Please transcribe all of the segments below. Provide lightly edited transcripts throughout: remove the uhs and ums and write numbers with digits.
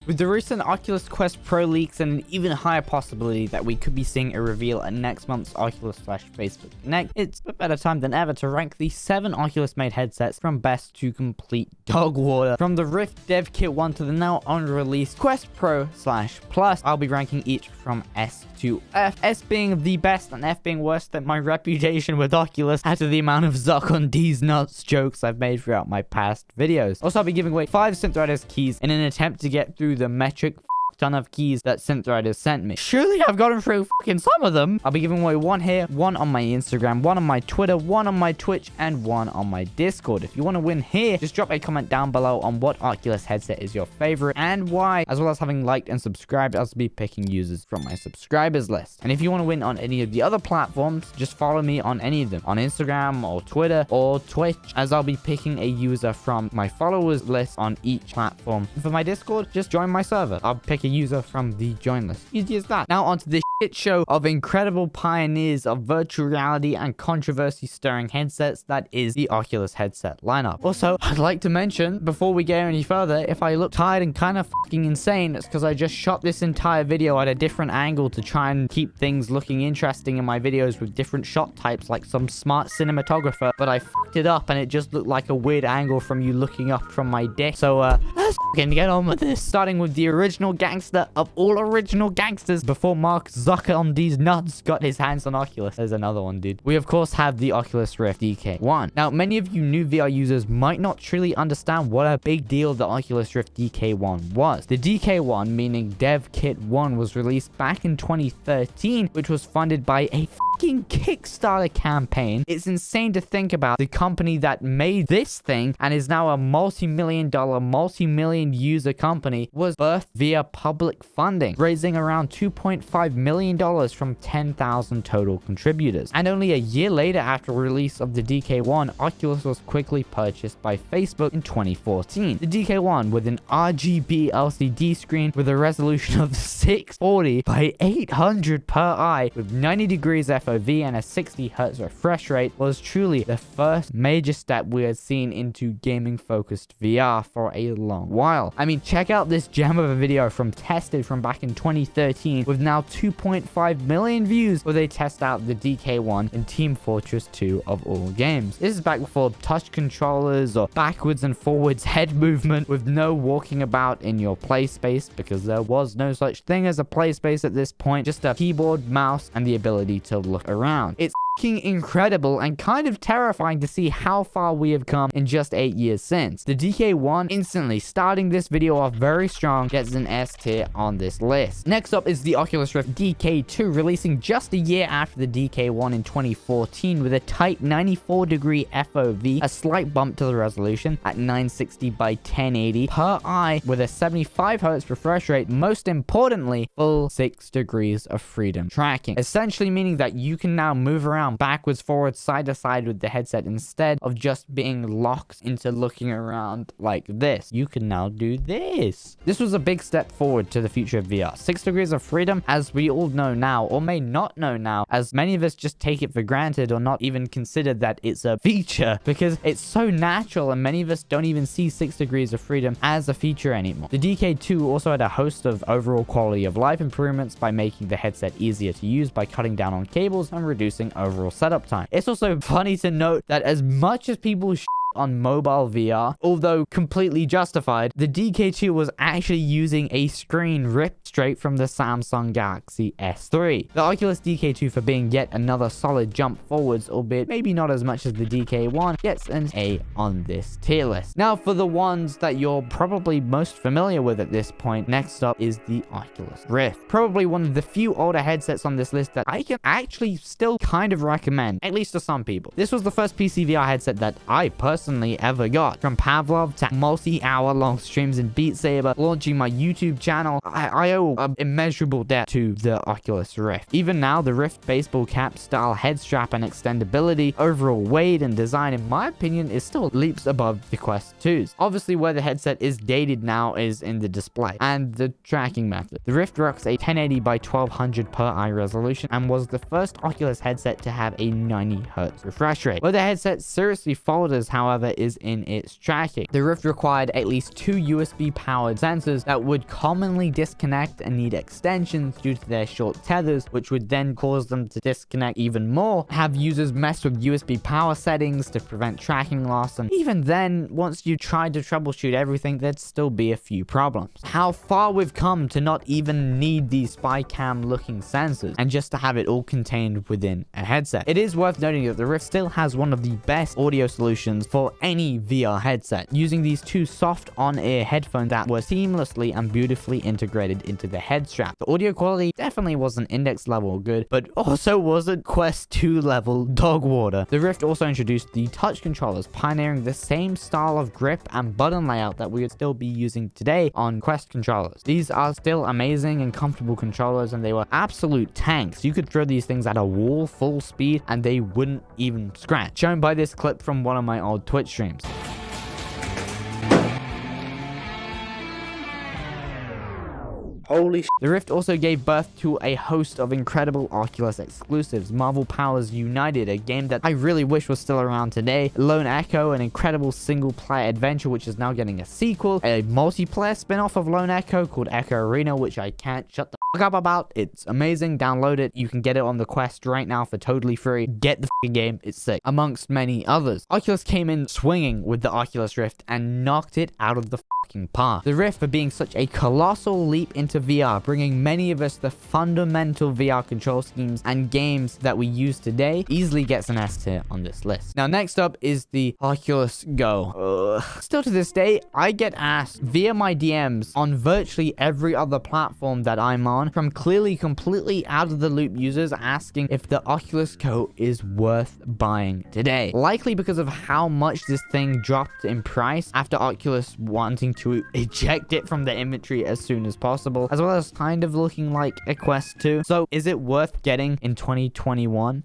With the recent Oculus Quest Pro leaks and an even higher possibility that we could be seeing a reveal at next month's Oculus/Facebook Connect, it's a better time than ever to rank the 7 Oculus-made headsets from best to complete dog water. From the Rift Dev Kit 1 to the now unreleased Quest Pro/Plus, I'll be ranking each from S to F, S being the best and F being worse than my reputation with Oculus after the amount of Zuck on D's nuts jokes I've made throughout my past videos. Also, I'll be giving away 5 Synthriders keys in an attempt to get through the metric ton of keys that Synthriders sent me. Surely I've gotten through fucking some of them. I'll be giving away 1 here, 1 on my Instagram, 1 on my Twitter, 1 on my Twitch, and 1 on my Discord. If you want to win here, just drop a comment down below on what Oculus headset is your favorite and why, as well as having liked and subscribed. I'll be picking users from my subscribers list. And if you want to win on any of the other platforms, just follow me on any of them, on Instagram or Twitter or Twitch, as I'll be picking a user from my followers list on each platform. And for my Discord, just join my server. I'll pick a user from the join list. Easy as that. Now onto this shit show of incredible pioneers of virtual reality and controversy stirring headsets that is the Oculus headset lineup. Also, I'd like to mention before we go any further, if I look tired and kind of fucking insane, it's because I just shot this entire video at a different angle to try and keep things looking interesting in my videos with different shot types like some smart cinematographer, but I fucked it up and it just looked like a weird angle from you looking up from my dick. So let's fucking get on with this. Starting with the original gangster of all original gangsters before Mark Zucker on these nuts got his hands on Oculus. There's another one, dude. We of course have the Oculus Rift DK1. Now, many of you new VR users might not truly understand what a big deal the Oculus Rift DK1 was. The DK1, meaning Dev Kit 1, was released back in 2013, which was funded by a fucking Kickstarter campaign. It's insane to think about the company that made this thing and is now a multi-million dollar, multi-million user company was birthed via public funding, raising around $2.5 million from 10,000 total contributors. And only a year later, after release of the DK1, Oculus was quickly purchased by Facebook in 2014. The DK1, with an RGB LCD screen with a resolution of 640 by 800 per eye with 90 degrees FOV and a 60 Hz refresh rate, was truly the first major step we had seen into gaming focused VR for a long while. I mean, check out this gem of a video from Tested from back in 2013 with now 2.5 million views where they test out the DK1 in Team Fortress 2 of all games. This is back before touch controllers or backwards and forwards head movement, with no walking about in your play space because there was no such thing as a play space at this point, just a keyboard, mouse, and the ability to look around. It's incredible and kind of terrifying to see how far we have come in just 8 years since. The DK1, instantly starting this video off very strong, gets an S tier on this list. Next up is the Oculus Rift DK2, releasing just a year after the DK1 in 2014 with a tight 94 degree FOV, a slight bump to the resolution at 960 by 1080 per eye with a 75 Hz refresh rate, most importantly, full 6 degrees of freedom tracking, essentially meaning that you can now move around backwards, forwards, side to side with the headset instead of just being locked into looking around like this. You can now do this. This was a big step forward to the future of VR. 6 degrees of freedom, as we all know now, or may not know now, as many of us just take it for granted or not even consider that it's a feature because it's so natural, and many of us don't even see 6 degrees of freedom as a feature anymore. The DK2 also had a host of overall quality of life improvements by making the headset easier to use by cutting down on cables and reducing overall setup time. It's also funny to note that as much as people on mobile VR, although completely justified, the DK2 was actually using a screen ripped straight from the Samsung Galaxy S3. The Oculus DK2, for being yet another solid jump forwards, albeit maybe not as much as the DK1, gets an A on this tier list. Now for the ones that you're probably most familiar with at this point, next up is the Oculus Rift. Probably one of the few older headsets on this list that I can actually still kind of recommend, at least to some people. This was the first PC VR headset that I personally ever got. From Pavlov to multi-hour long streams in Beat Saber, launching my YouTube channel, I owe an immeasurable debt to the Oculus Rift. Even now, the Rift baseball cap style head strap and extendability, overall weight and design, in my opinion, is still leaps above the Quest 2's. Obviously, where the headset is dated now is in the display and the tracking method. The Rift rocks a 1080 by 1200 per eye resolution and was the first Oculus headset to have a 90 Hz refresh rate. Where the headset seriously falters, however, however, is in its tracking. The Rift required at least 2 USB-powered sensors that would commonly disconnect and need extensions due to their short tethers, which would then cause them to disconnect even more, have users mess with USB power settings to prevent tracking loss, and even then, once you tried to troubleshoot everything, there'd still be a few problems. How far we've come to not even need these spy cam looking sensors, and just to have it all contained within a headset. It is worth noting that the Rift still has one of the best audio solutions for any VR headset, using these 2 soft on-ear headphones that were seamlessly and beautifully integrated into the head strap. The audio quality definitely wasn't index level good, but also wasn't Quest 2 level dog water. The Rift also introduced the touch controllers, pioneering the same style of grip and button layout that we would still be using today on Quest controllers. These are still amazing and comfortable controllers, and they were absolute tanks. You could throw these things at a wall full speed and they wouldn't even scratch. Shown by this clip from one of my old Twitch streams. Holy shit. The Rift also gave birth to a host of incredible Oculus exclusives. Marvel Powers United, a game that I really wish was still around today. Lone Echo, an incredible single-player adventure which is now getting a sequel. A multiplayer spin-off of Lone Echo called Echo Arena, which I can't shut the fuck up about. It's amazing. Download it. You can get it on the Quest right now for totally free. Get the fucking game. It's sick. Amongst many others. Oculus came in swinging with the Oculus Rift and knocked it out of the fucking park. The Rift, for being such a colossal leap into VR, bringing many of us the fundamental VR control schemes and games that we use today, easily gets an S tier on this list. Now, next up is the Oculus Go. Still to this day, I get asked via my DMs on virtually every other platform that I'm on from clearly completely out of the loop users asking if the Oculus Go is worth buying today. Likely because of how much this thing dropped in price after Oculus wanting to eject it from the inventory as soon as possible, as well as kind of looking like a Quest 2. So is it worth getting in 2021?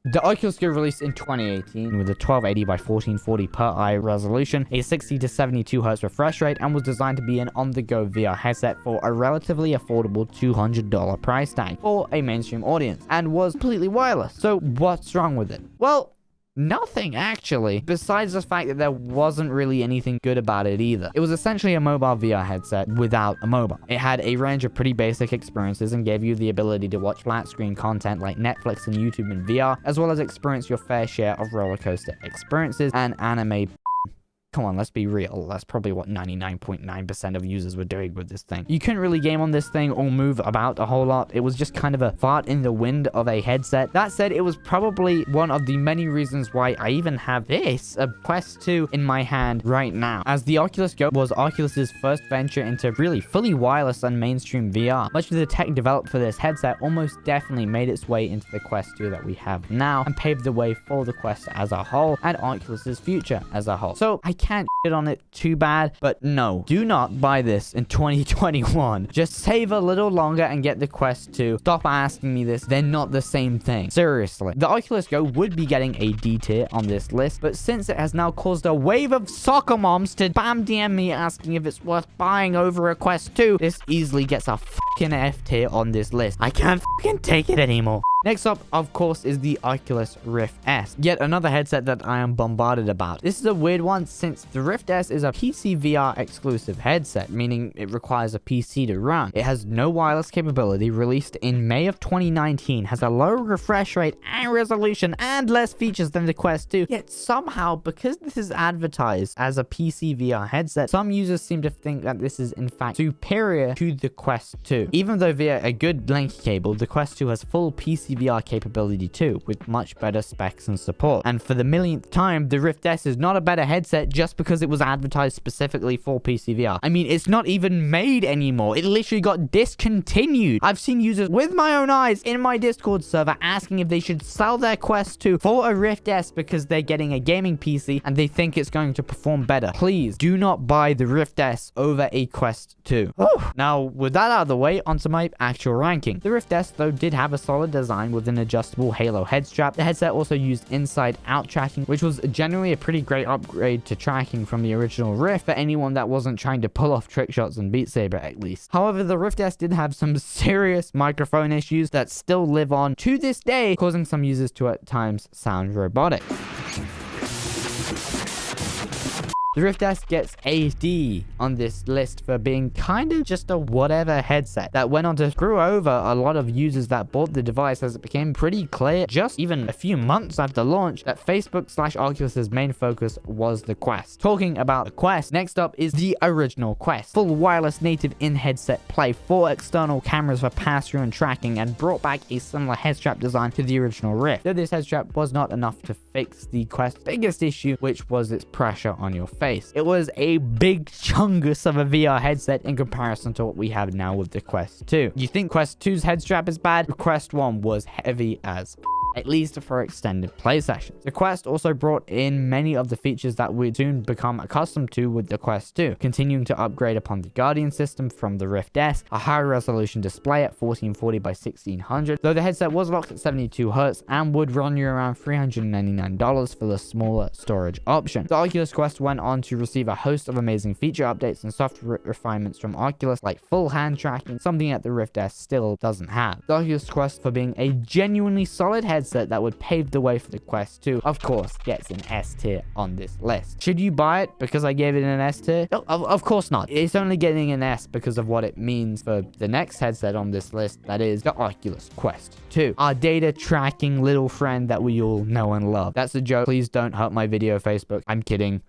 The Oculus Go released in 2018 with a 1280 by 1440 per eye resolution, a 60 to 72 Hz refresh rate, and was designed to be an on-the-go VR headset for a relatively affordable $200 price tag for a mainstream audience, and was completely wireless. So what's wrong with it? Well, nothing, actually, besides the fact that there wasn't really anything good about it either. It was essentially a mobile VR headset without a mobile. It had a range of pretty basic experiences and gave you the ability to watch flat screen content like Netflix and YouTube in VR, as well as experience your fair share of roller coaster experiences and anime. Come on, let's be real. That's probably what 99.9% of users were doing with this thing. You couldn't really game on this thing or move about a whole lot. It was just kind of a fart in the wind of a headset. That said, it was probably one of the many reasons why I even have this, a Quest 2, in my hand right now, as the Oculus Go was Oculus's first venture into really fully wireless and mainstream VR. Much of the tech developed for this headset almost definitely made its way into the Quest 2 that we have now and paved the way for the Quest as a whole and Oculus's future as a whole. So I can't shit on it too bad, but no, do not buy this in 2021. Just save a little longer and get the Quest 2. Stop asking me this. They're not the same thing. Seriously. The Oculus Go would be getting a D tier on this list, but since it has now caused a wave of soccer moms to spam DM me asking if it's worth buying over a Quest 2, this easily gets a fucking F tier on this list. I can't fucking take it anymore. Next up, of course, is the Oculus Rift S, yet another headset that I am bombarded about. This is a weird one since the Rift S is a PC VR exclusive headset, meaning it requires a PC to run. It has no wireless capability, released in May of 2019, has a lower refresh rate and resolution and less features than the Quest 2, yet somehow, because this is advertised as a PC VR headset, some users seem to think that this is in fact superior to the Quest 2. Even though via a good link cable, the Quest 2 has full PC VR capability too, with much better specs and support. And for the millionth time, the Rift S is not a better headset just because it was advertised specifically for PC VR. I mean, it's not even made anymore. It literally got discontinued. I've seen users with my own eyes in my Discord server asking if they should sell their Quest 2 for a Rift S because they're getting a gaming PC and they think it's going to perform better. Please do not buy the Rift S over a Quest 2. Now, with that out of the way, onto my actual ranking. The Rift S, though, did have a solid design with an adjustable halo head strap. The headset also used inside-out tracking, which was generally a pretty great upgrade to tracking from the original Rift for anyone that wasn't trying to pull off trick shots in Beat Saber at least. However, the Rift S did have some serious microphone issues that still live on to this day, causing some users to at times sound robotic. The Rift S gets a D on this list for being kind of just a whatever headset that went on to screw over a lot of users that bought the device, as it became pretty clear just even a few months after launch that Facebook/Oculus's main focus was the Quest. Talking about the Quest, next up is the original Quest. Full wireless native in-headset play, 4 external cameras for pass-through and tracking, and brought back a similar head strap design to the original Rift. Though this head strap was not enough to fix the Quest's biggest issue, which was its pressure on your face. It was a big chungus of a VR headset in comparison to what we have now with the Quest 2. You think Quest 2's head strap is bad? The Quest 1 was heavy as at least for extended play sessions. The Quest also brought in many of the features that we'd soon become accustomed to with the Quest 2, continuing to upgrade upon the Guardian system from the Rift S, a higher resolution display at 1440 by 1600, though the headset was locked at 72Hz and would run you around $399 for the smaller storage option. The Oculus Quest went on to receive a host of amazing feature updates and software refinements from Oculus, like full hand tracking, something that the Rift S still doesn't have. The Oculus Quest, for being a genuinely solid headset that would pave the way for the Quest 2, of course, gets an S tier on this list. Should you buy it because I gave it an S tier? No, of course not. It's only getting an S because of what it means for the next headset on this list, that is the Oculus Quest 2. Our data tracking little friend that we all know and love. That's a joke. Please don't hurt my video, Facebook. I'm kidding.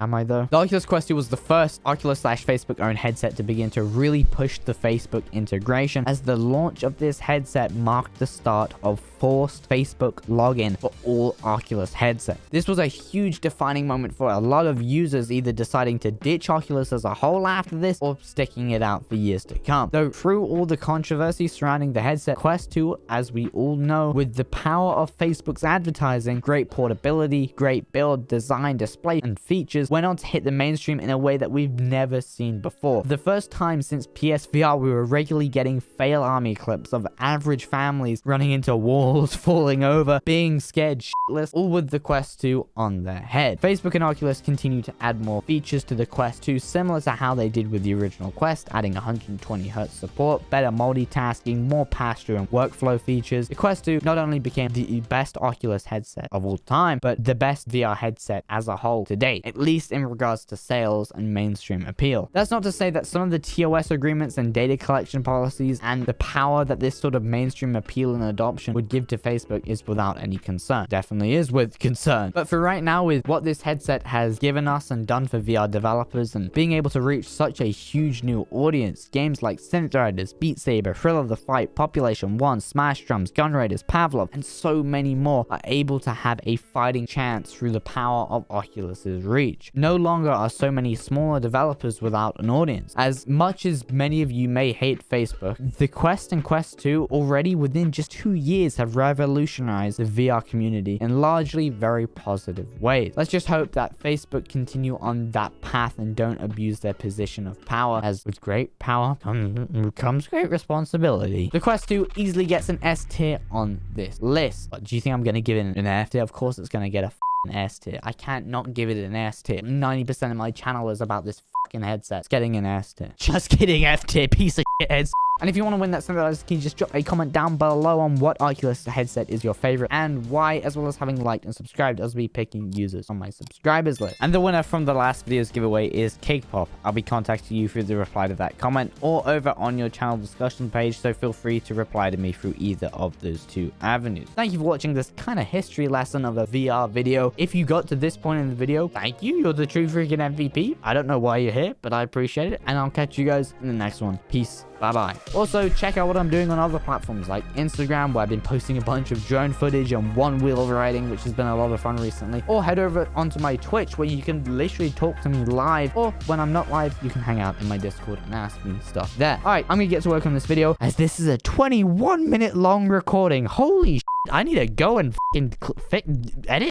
Am I though? The Oculus Quest 2 was the first Oculus/Facebook owned headset to begin to really push the Facebook integration, as the launch of this headset marked the start of forced Facebook login for all Oculus headsets. This was a huge defining moment for a lot of users, either deciding to ditch Oculus as a whole after this or sticking it out for years to come. Though through all the controversy surrounding the headset, Quest 2, as we all know, with the power of Facebook's advertising, great portability, great build, design, display, and features, went on to hit the mainstream in a way that we've never seen before. For the first time since PSVR, we were regularly getting fail army clips of average families running into walls, falling over, being scared shitless, all with the Quest 2 on their head. Facebook and Oculus continue to add more features to the Quest 2, similar to how they did with the original Quest, adding 120Hz support, better multitasking, more pass-through and workflow features. The Quest 2 not only became the best Oculus headset of all time, but the best VR headset as a whole to date, at least in regards to sales and mainstream appeal. That's not to say that some of the TOS agreements and data collection policies and the power that this sort of mainstream appeal and adoption would give to Facebook is without any concern. Definitely is with concern. But for right now, with what this headset has given us and done for VR developers and being able to reach such a huge new audience, games like Synth Riders, Beat Saber, Thrill of the Fight, Population 1, Smash Drums, Gun Raiders, Pavlov, and so many more are able to have a fighting chance through the power of Oculus's reach. No longer are so many smaller developers without an audience. As much as many of you may hate Facebook, the Quest and Quest 2 already within just 2 years have revolutionized the VR community in largely very positive ways. Let's just hope that Facebook continue on that path and don't abuse their position of power, as with great power comes great responsibility. The Quest 2 easily gets an S tier on this list. But do you think I'm going to give it an F tier? Of course it's going to get a S tier. I can't not give it an S tier. 90% of my channel is about this fucking headset. It's getting an S tier. Just kidding, F tier, piece of shit heads. And if you want to win that $7, can you just drop a comment down below on what Oculus headset is your favorite and why, as well as having liked and subscribed, as we picking users on my subscribers list. And the winner from the last video's giveaway is Cake Pop. I'll be contacting you through the reply to that comment or over on your channel discussion page, so feel free to reply to me through either of those two avenues. Thank you for watching this kind of history lesson of a VR video. If you got to this point in the video, thank you. You're the true freaking MVP. I don't know why you're here, but I appreciate it. And I'll catch you guys in the next one. Peace. Bye-bye. Also, check out what I'm doing on other platforms like Instagram, where I've been posting a bunch of drone footage and one-wheel riding, which has been a lot of fun recently. Or head over onto my Twitch, where you can literally talk to me live. Or when I'm not live, you can hang out in my Discord and ask me stuff there. Alright, I'm gonna get to work on this video, as this is a 21-minute long recording. Holy shit, I need to go and fucking edit.